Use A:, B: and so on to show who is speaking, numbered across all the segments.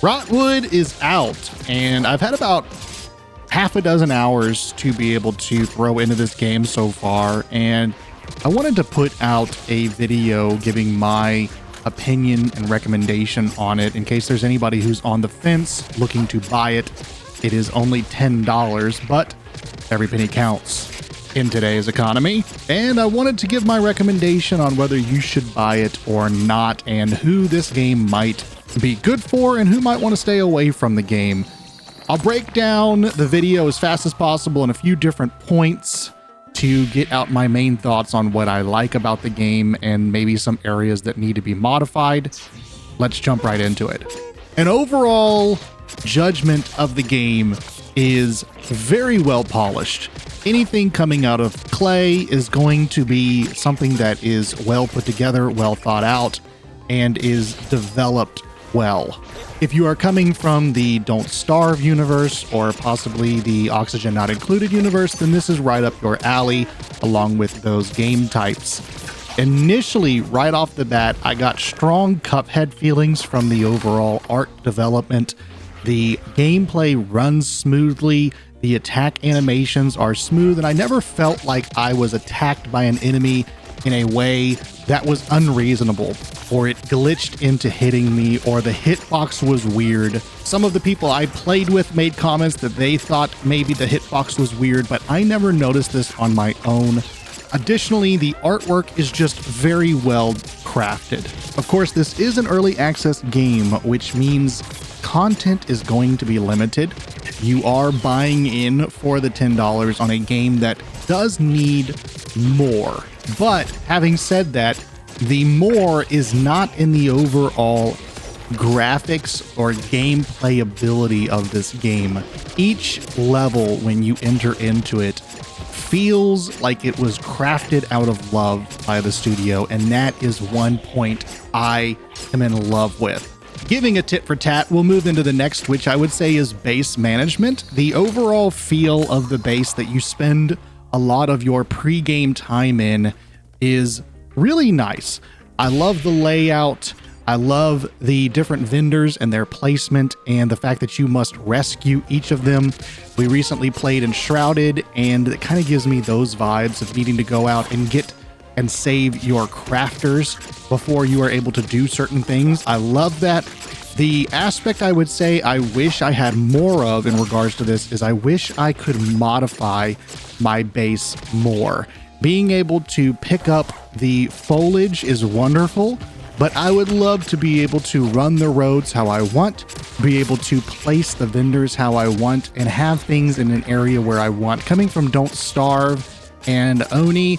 A: Rotwood is out, and I've had about half a dozen hours to be able to throw into this game so far, and I wanted to put out a video giving my opinion and recommendation on it in case there's anybody who's on the fence looking to buy it. It is only $10, but every penny counts in today's economy, and I wanted to give my recommendation on whether you should buy it or not, and who this game might be good for and who might want to stay away from the game. I'll break down the video as fast as possible in a few different points to get out my main thoughts on what I like about the game and maybe some areas that need to be modified. Let's jump right into it. An overall judgment of the game is very well polished. Anything coming out of Klei is going to be something that is well put together, well thought out, and is developed well. If you are coming from the Don't Starve universe or possibly the Oxygen Not Included universe, then this is right up your alley along with those game types. Initially, right off the bat, I got strong Cuphead feelings from the overall art development. The gameplay runs smoothly, the attack animations are smooth, and I never felt like I was attacked by an enemy in a way that was unreasonable, or it glitched into hitting me, or the hitbox was weird. Some of the people I played with made comments that they thought maybe the hitbox was weird, but I never noticed this on my own. Additionally, the artwork is just very well crafted. Of course, this is an early access game, which means content is going to be limited. You are buying in for the $10 on a game that does need more. But having said that, the more is not in the overall graphics or gameplay ability of this game. Each level, when you enter into it, feels like it was crafted out of love by the studio, and that is one point I am in love with. Giving a tit for tat, we'll move into the next, which I would say is base management. The overall feel of the base that you spend a lot of your pre-game time in is really nice. I love the layout. I love the different vendors and their placement and the fact that you must rescue each of them. We recently played Enshrouded, and it kind of gives me those vibes of needing to go out and get and save your crafters before you are able to do certain things. I love that. The aspect I would say I wish I had more of in regards to this is I wish I could modify my base more. Being able to pick up the foliage is wonderful, but I would love to be able to run the roads how I want, be able to place the vendors how I want, and have things in an area where I want. Coming from Don't Starve and Oni,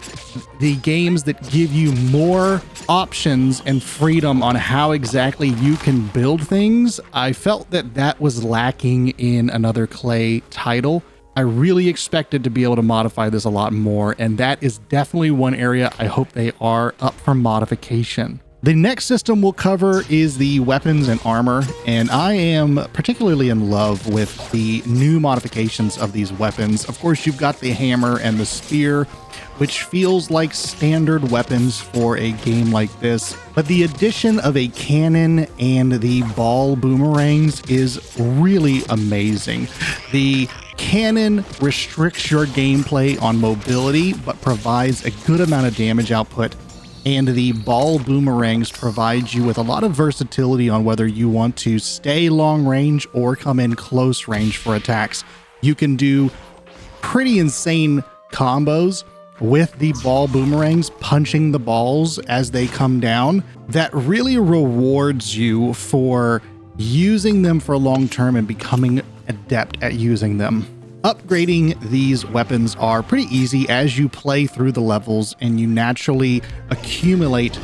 A: the games that give you more options and freedom on how exactly you can build things, I felt that that was lacking in another Klei title. I really expected to be able to modify this a lot more, and that is definitely one area I hope they are up for modification. The next system we'll cover is the weapons and armor, and I am particularly in love with the new modifications of these weapons. Of course, you've got the hammer and the spear, which feels like standard weapons for a game like this, but the addition of a cannon and the ball boomerangs is really amazing. The cannon restricts your gameplay on mobility, but provides a good amount of damage output. And the ball boomerangs provide you with a lot of versatility on whether you want to stay long range or come in close range for attacks. You can do pretty insane combos with the ball boomerangs, punching the balls as they come down. That really rewards you for using them for long term and becoming adept at using them. Upgrading these weapons are pretty easy as you play through the levels and you naturally accumulate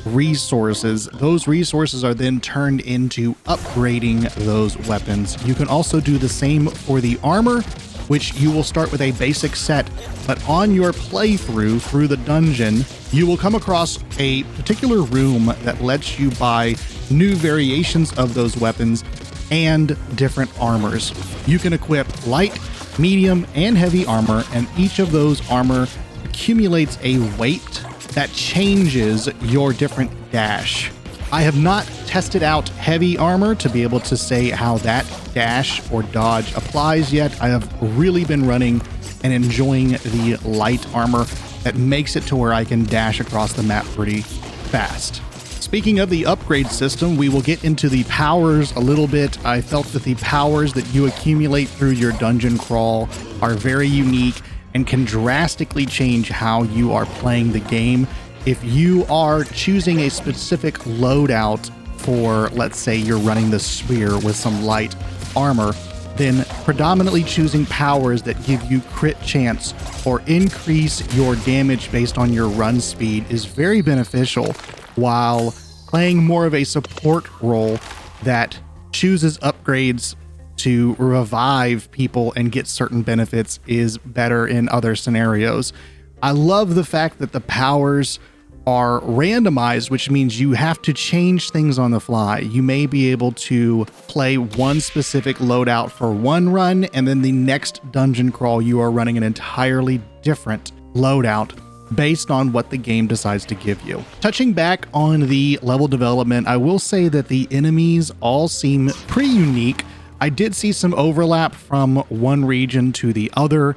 A: resources. Those resources are then turned into upgrading those weapons. You can also do the same for the armor, which you will start with a basic set, but on your playthrough through the dungeon, you will come across a particular room that lets you buy new variations of those weapons and different armors. You can equip light, medium, and heavy armor, and each of those armor accumulates a weight that changes your different dash. I have not tested out heavy armor to be able to say how that dash or dodge applies yet. I have really been running and enjoying the light armor that makes it to where I can dash across the map pretty fast. Speaking of the upgrade system, we will get into the powers a little bit. I felt that the powers that you accumulate through your dungeon crawl are very unique and can drastically change how you are playing the game. If you are choosing a specific loadout for, let's say you're running the spear with some light armor, then predominantly choosing powers that give you crit chance or increase your damage based on your run speed is very beneficial, while playing more of a support role that chooses upgrades to revive people and get certain benefits is better in other scenarios. I love the fact that the powers are randomized, which means you have to change things on the fly. You may be able to play one specific loadout for one run, and then the next dungeon crawl you are running an entirely different loadout based on what the game decides to give you. Touching back on the level development, I will say that the enemies all seem pretty unique. I did see some overlap from one region to the other,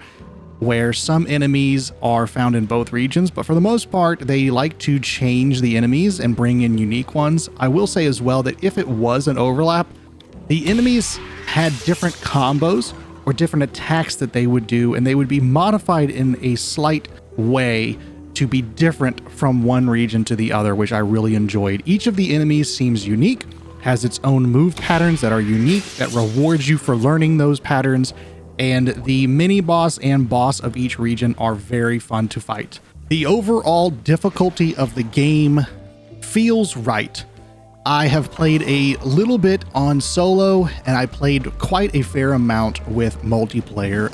A: where some enemies are found in both regions, but for the most part, they like to change the enemies and bring in unique ones. I will say as well that if it was an overlap, the enemies had different combos or different attacks that they would do, and they would be modified in a slight way to be different from one region to the other, which I really enjoyed. Each of the enemies seems unique, has its own move patterns that are unique, that rewards you for learning those patterns, and the mini boss and boss of each region are very fun to fight. The overall difficulty of the game feels right. I have played a little bit on solo, and I played quite a fair amount with multiplayer,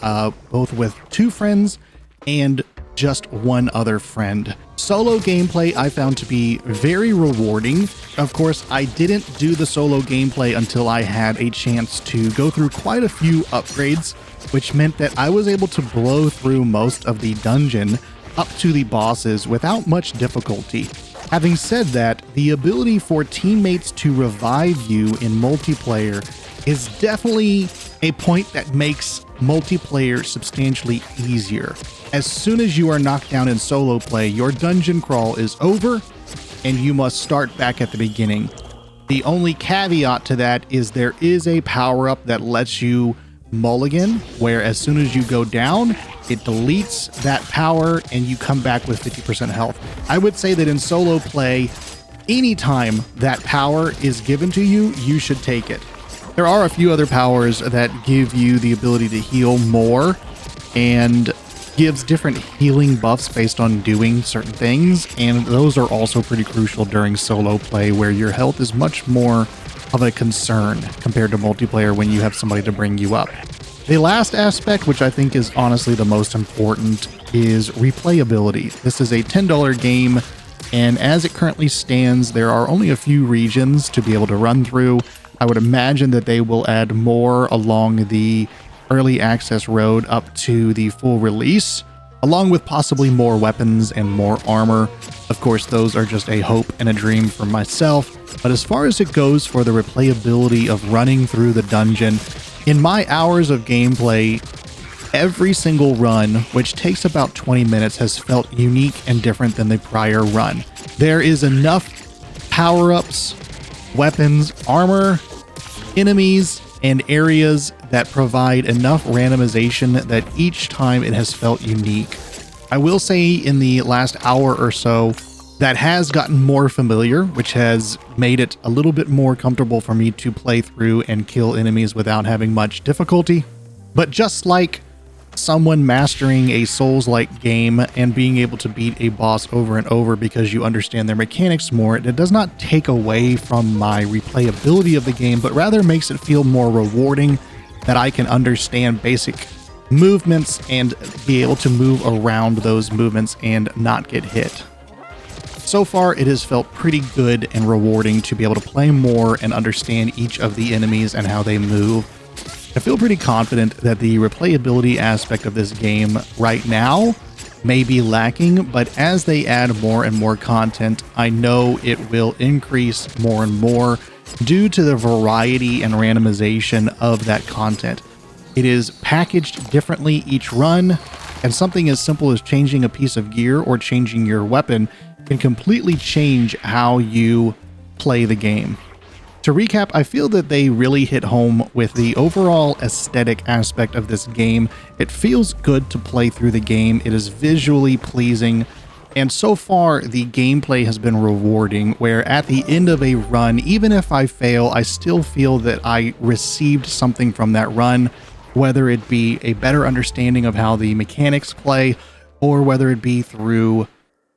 A: both with 2 friends and just one other friend. Solo gameplay I found to be very rewarding. Of course, I didn't do the solo gameplay until I had a chance to go through quite a few upgrades, which meant that I was able to blow through most of the dungeon up to the bosses without much difficulty. Having said that, the ability for teammates to revive you in multiplayer is definitely a point that makes multiplayer substantially easier. As soon as you are knocked down in solo play, your dungeon crawl is over and you must start back at the beginning. The only caveat to that is there is a power-up that lets you mulligan, where as soon as you go down, it deletes that power and you come back with 50% health. I would say that in solo play, anytime that power is given to you, you should take it. There are a few other powers that give you the ability to heal more and gives different healing buffs based on doing certain things, and those are also pretty crucial during solo play, where your health is much more of a concern compared to multiplayer when you have somebody to bring you up. The last aspect, which I think is honestly the most important, is replayability. This is a $10 game, and as it currently stands, there are only a few regions to be able to run through. I would imagine that they will add more along the early access road up to the full release, along with possibly more weapons and more armor. Of course, those are just a hope and a dream for myself, but as far as it goes for the replayability of running through the dungeon, in my hours of gameplay, every single run, which takes about 20 minutes, has felt unique and different than the prior run. There is enough power-ups, weapons, armor, enemies, and areas that provide enough randomization that each time it has felt unique. I will say in the last hour or so, that has gotten more familiar, which has made it a little bit more comfortable for me to play through and kill enemies without having much difficulty. But just like someone mastering a Souls-like game and being able to beat a boss over and over because you understand their mechanics more, it does not take away from my replayability of the game, but rather makes it feel more rewarding that I can understand basic movements and be able to move around those movements and not get hit. So far, it has felt pretty good and rewarding to be able to play more and understand each of the enemies and how they move. I feel pretty confident that the replayability aspect of this game right now may be lacking, but as they add more and more content, I know it will increase more and more due to the variety and randomization of that content. It is packaged differently each run, and something as simple as changing a piece of gear or changing your weapon can completely change how you play the game. To recap, I feel that they really hit home with the overall aesthetic aspect of this game. It feels good to play through the game. It is visually pleasing. And so far, the gameplay has been rewarding, where at the end of a run, even if I fail, I still feel that I received something from that run, whether it be a better understanding of how the mechanics play, or whether it be through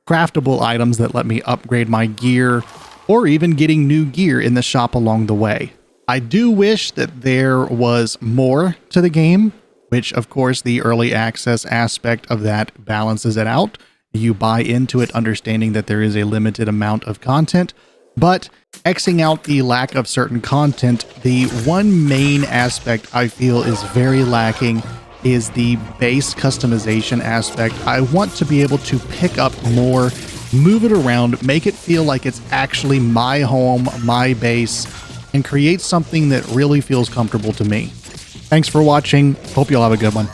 A: craftable items that let me upgrade my gear, or even getting new gear in the shop along the way. I do wish that there was more to the game, which of course the early access aspect of that balances it out. You buy into it understanding that there is a limited amount of content, but Xing out the lack of certain content, the one main aspect I feel is very lacking is the base customization aspect. I want to be able to pick up more, move it around, make it feel like it's actually my home, my base, and create something that really feels comfortable to me. Thanks for watching. Hope you'll have a good one.